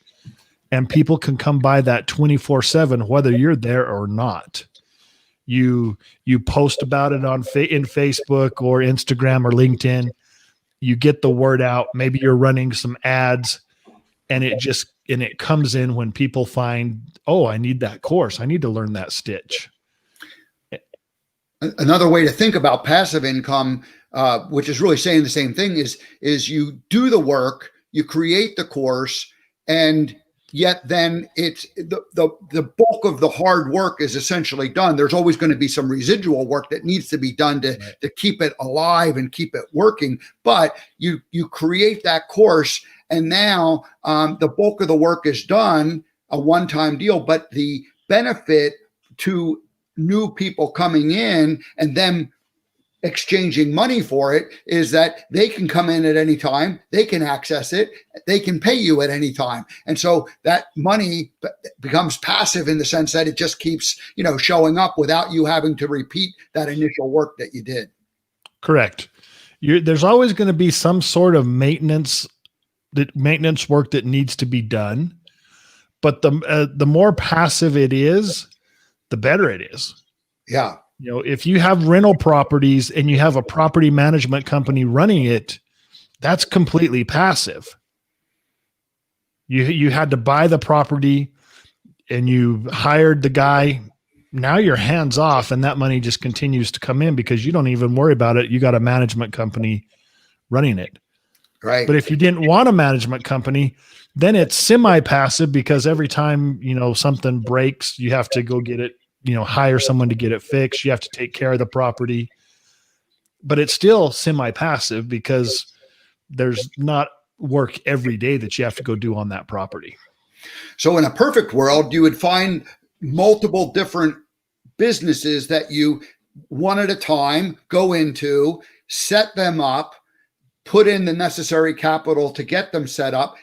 and people can come by that 24/7, whether you're there or not. You post about it in Facebook or Instagram or LinkedIn. You get the word out. Maybe you're running some ads, and it comes in when people find, oh, I need that course. I need to learn that stitch. Another way to think about passive income, which is really saying the same thing, is you do the work, you create the course, and yet then it's the bulk of the hard work is essentially done. There's always going to be some residual work that needs to be done to keep it alive and keep it working. But you create that course, and now the bulk of the work is done, a one-time deal, but the benefit to new people coming in and them exchanging money for it is that they can come in at any time, they can access it, they can pay you at any time. And so that money becomes passive in the sense that it just keeps, showing up without you having to repeat that initial work that you did. Correct. There's always going to be some sort of maintenance work that needs to be done. But the more passive it is, the better it is. Yeah. If you have rental properties and you have a property management company running it, that's completely passive. You had to buy the property and you hired the guy. Now you're hands off and that money just continues to come in because you don't even worry about it. You got a management company running it. Right. But if you didn't want a management company, then it's semi-passive because every time, something breaks, you have to go get it, hire someone to get it fixed. You have to take care of the property, but it's still semi-passive because there's not work every day that you have to go do on that property. So in a perfect world, you would find multiple different businesses that you one at a time go into, set them up, put in the necessary capital to get them set up,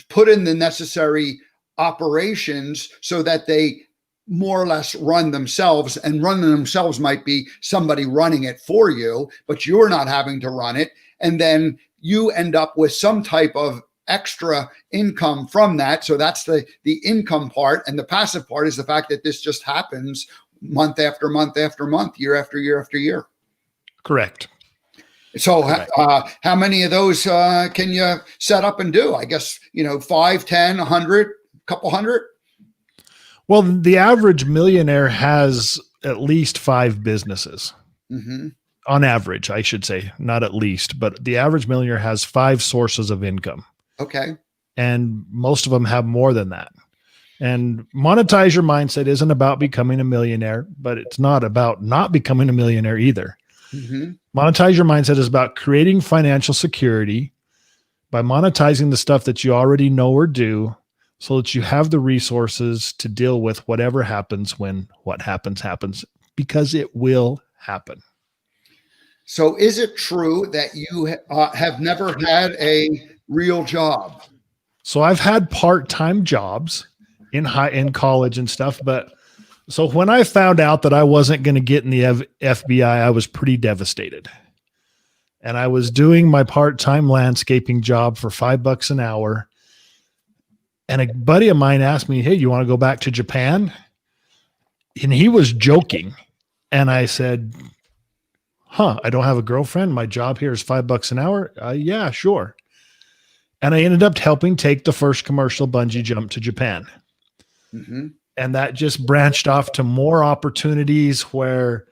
put in the necessary operations so that they more or less run themselves, and running themselves might be somebody running it for you, but you're not having to run it. And then you end up with some type of extra income from that. So that's the income part. And the passive part is the fact that this just happens month after month after month, year after year after year. Correct. So how many of those can you set up and do? I guess, 5, 10, 100, couple hundred? Well, the average millionaire has at least 5 businesses. Mm-hmm. On average, I should say, not at least, but the average millionaire has 5 sources of income. Okay. And most of them have more than that. And monetize your mindset isn't about becoming a millionaire, but it's not about not becoming a millionaire either. Mm-hmm. Monetize your mindset is about creating financial security by monetizing the stuff that you already know or do so that you have the resources to deal with whatever happens when what happens, because it will happen. So is it true that you have never had a real job? So I've had part-time jobs in college and stuff, but so when I found out that I wasn't going to get in the FBI, I was pretty devastated. And I was doing my part-time landscaping job for $5 an hour. And a buddy of mine asked me, "Hey, you want to go back to Japan?" And he was joking. And I said, I don't have a girlfriend. My job here is $5 an hour. Yeah, sure. And I ended up helping take the first commercial bungee jump to Japan. Mm-hmm. And that just branched off to more opportunities where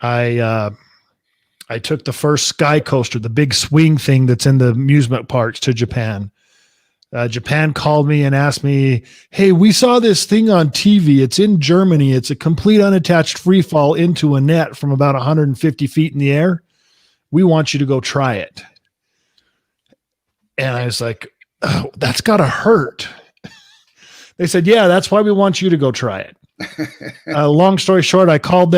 I took the first sky coaster, the big swing thing that's in the amusement parks, to Japan. Japan called me and asked me, "Hey, we saw this thing on TV. It's in Germany. It's a complete unattached free fall into a net from about 150 feet in the air. We want you to go try it." And I was like, "Oh, that's got to hurt." They said, "Yeah, that's why we want you to go try it." Long story short, I called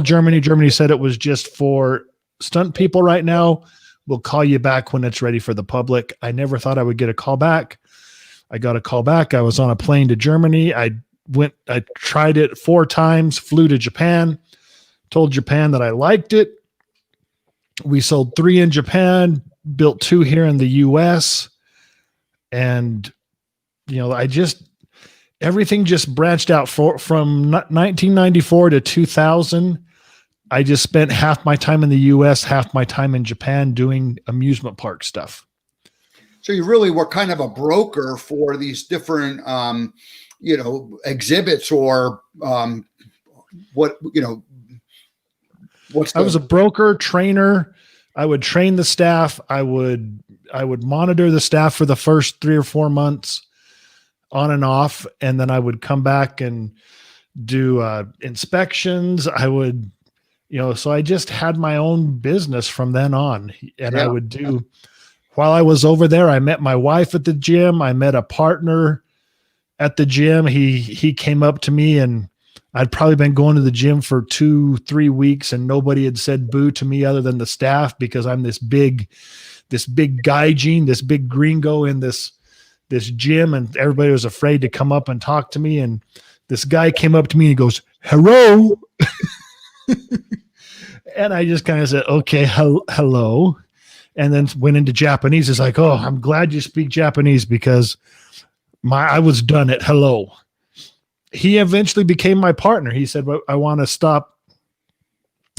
Germany. Germany said it was just for stunt people right now. We'll call you back when it's ready for the public. I never thought I would get a call back. I got a call back. I was on a plane to Germany. I tried it 4 times, flew to Japan, told Japan that I liked it. We sold 3 in Japan, built 2 here in the US. And, everything just branched out from 1994 to 2000. I just spent half my time in the US, half my time in Japan doing amusement park stuff. So you really were kind of a broker for these different, exhibits or I was a broker, trainer. I would train the staff. I would monitor the staff for the first 3 or 4 months on and off. And then I would come back and do inspections. I would, so I just had my own business from then on. And I would do, while I was over there, I met my wife at the gym. I met a partner at the gym. He came up to me, and I'd probably been going to the gym for 2-3 weeks, and nobody had said boo to me other than the staff, because I'm this big gaijin, this big gringo in this gym, and everybody was afraid to come up and talk to me. And this guy came up to me and he goes, "Hello." And I just kind of said, "Okay, hello." And then went into Japanese. It's like, "Oh, I'm glad you speak Japanese, because I was done at hello." He eventually became my partner. He said, "Well, I want to stop."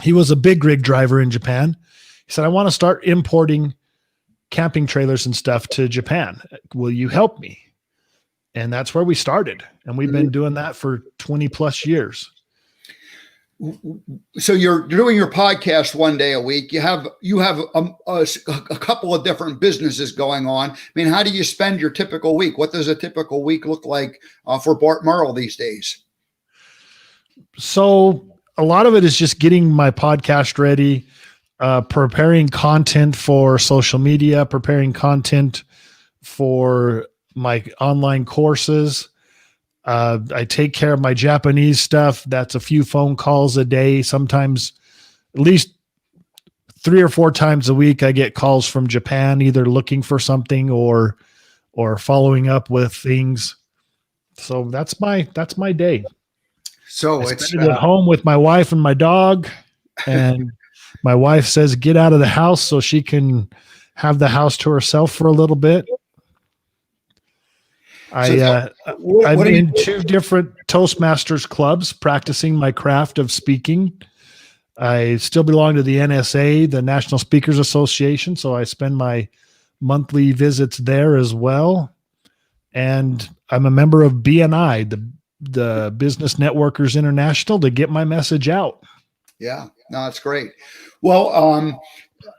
He was a big rig driver in Japan. He said, "I want to start importing camping trailers and stuff to Japan. Will you help me?" And that's where we started. And we've been doing that for 20 plus years. So you're doing your podcast one day a week. You have a couple of different businesses going on. I mean, how do you spend your typical week? What does a typical week look like for Bart Merle these days? So a lot of it is just getting my podcast ready, preparing content for social media, preparing content for my online courses. I take care of my Japanese stuff. That's a few phone calls a day. Sometimes at least 3 or 4 times a week, I get calls from Japan, either looking for something or following up with things. So that's my day. So I it's spend it at home with my wife and my dog, and my wife says, "Get out of the house," so she can have the house to herself for a little bit. I'm in 2 different Toastmasters clubs practicing my craft of speaking. I still belong to the NSA, the National Speakers Association, so I spend my monthly visits there as well. And I'm a member of BNI, the Business Networkers International, to get my message out. Yeah, no, that's great. Well,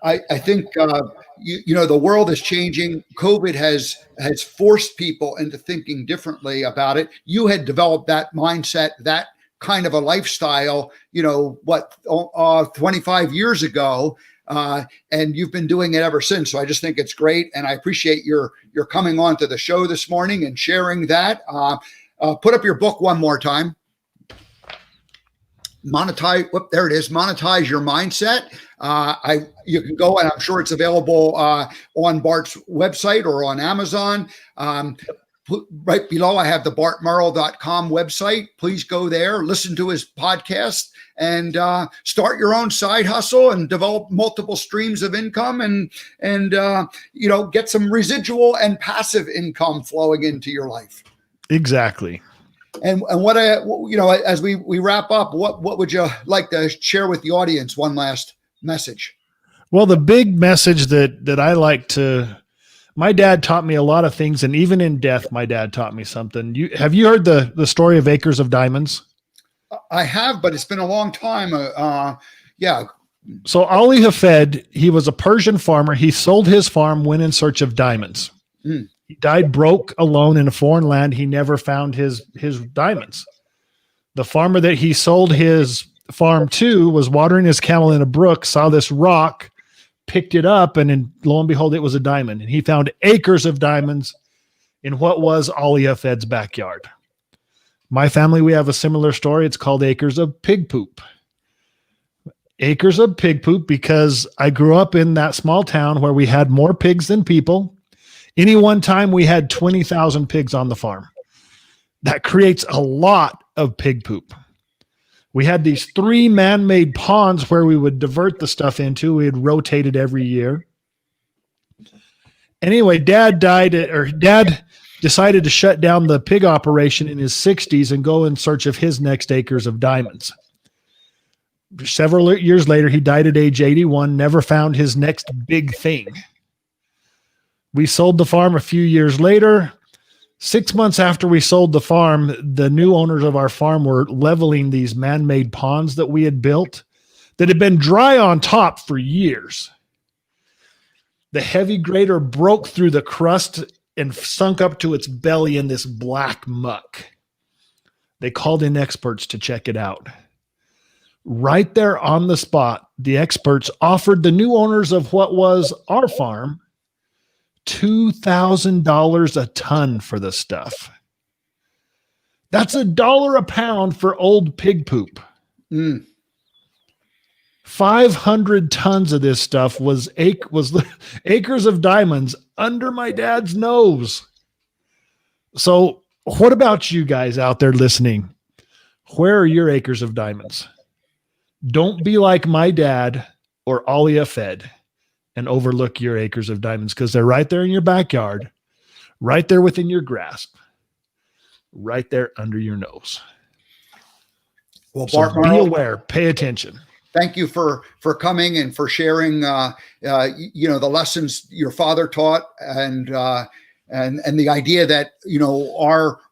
I think the world is changing. COVID has forced people into thinking differently about it. You had developed that mindset, that kind of a lifestyle, 25 years ago, and you've been doing it ever since. So I just think it's great, and I appreciate your coming on to the show this morning and sharing that. Put up your book one more time. There it is. Monetize Your Mindset. You can go, and I'm sure it's available on Bart's website or on Amazon. Right below, I have the bartmerle.com website. Please go there, listen to his podcast, and start your own side hustle and develop multiple streams of income, and get some residual and passive income flowing into your life. Exactly. And what as we wrap up, what would you like to share with the audience? One last message. Well, the big message that I like to, my dad taught me a lot of things, and even in death, my dad taught me something. Have you heard the story of Acres of Diamonds? I have, but it's been a long time. Yeah. So Ali Hafed, he was a Persian farmer. He sold his farm, went in search of diamonds. Mm. He died broke, alone in a foreign land. He never found his diamonds. The farmer that he sold his farm to was watering his camel in a brook, saw this rock, picked it up, and lo and behold, it was a diamond. And he found acres of diamonds in what was Ali Hafed's backyard. My family, we have a similar story. It's called Acres of Pig Poop. Acres of Pig Poop, because I grew up in that small town where we had more pigs than people. Any one time we had 20,000 pigs on the farm. That creates a lot of pig poop. We had these 3 man-made ponds where we would divert the stuff into. We had rotated every year. Anyway, Dad decided to shut down the pig operation in his 60s and go in search of his next acres of diamonds. Several years later, he died at age 81, never found his next big thing. We sold the farm a few years later. 6 months after we sold the farm, the new owners of our farm were leveling these man-made ponds that we had built. that had been dry on top for years. The heavy grader broke through the crust and sunk up to its belly in this black muck. They called in experts to check it out. Right there on the spot, the experts offered the new owners of what was our farm $2,000 a ton for the stuff. That's $1 a pound for old pig poop. 500 tons of this stuff was acres of diamonds under my dad's nose. So what about you guys out there listening? Where are your acres of diamonds? Don't be like my dad or Alia Fed and overlook your acres of diamonds, because they're right there in your backyard, right there within your grasp, right there under your nose. Well, So Bart be Merle, aware, pay attention. thank you for coming and for sharing, the lessons your father taught, and the idea that,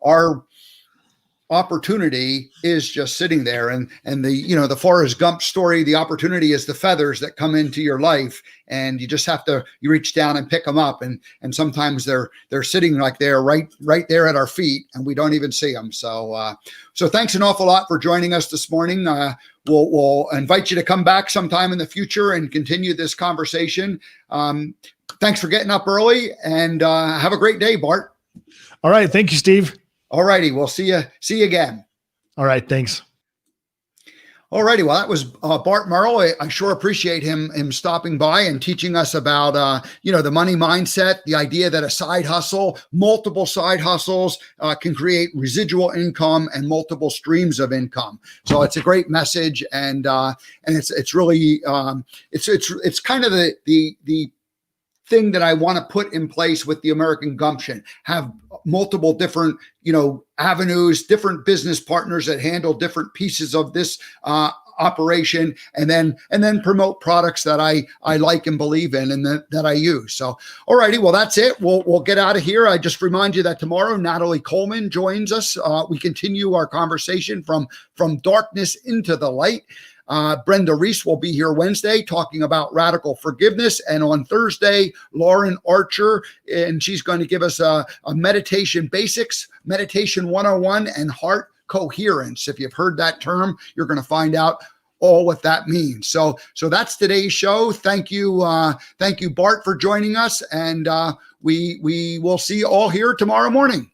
our opportunity is just sitting there, and the Forrest Gump story, the opportunity is the feathers that come into your life, and you just have to, you reach down and pick them up, and sometimes they're sitting like they're right there at our feet, and we don't even see them. So thanks an awful lot for joining us this morning. We'll invite you to come back sometime in the future and continue this conversation. Thanks for getting up early, and have a great day, Bart. All right. Thank you, Steve. All righty. We'll see you again. All right. Thanks. All righty. Well, that was Bart Merle. I sure appreciate him stopping by and teaching us about, the money mindset, the idea that a side hustle, multiple side hustles can create residual income and multiple streams of income. So it's a great message. And it's really, it's kind of the thing that I want to put in place with the American Gumption. Have multiple different, avenues, different business partners that handle different pieces of this operation, and then promote products that I like and believe in, and that I use. So, all righty. Well, that's it. We'll get out of here. I just remind you that tomorrow, Natalie Coleman joins us. We continue our conversation from darkness into the light. Brenda Reese will be here Wednesday talking about radical forgiveness. And on Thursday, Lauren Archer, and she's going to give us a meditation basics, meditation 101, and heart coherence. If you've heard that term, you're going to find out all what that means. So that's today's show. Thank you, Bart, for joining us. And we will see you all here tomorrow morning.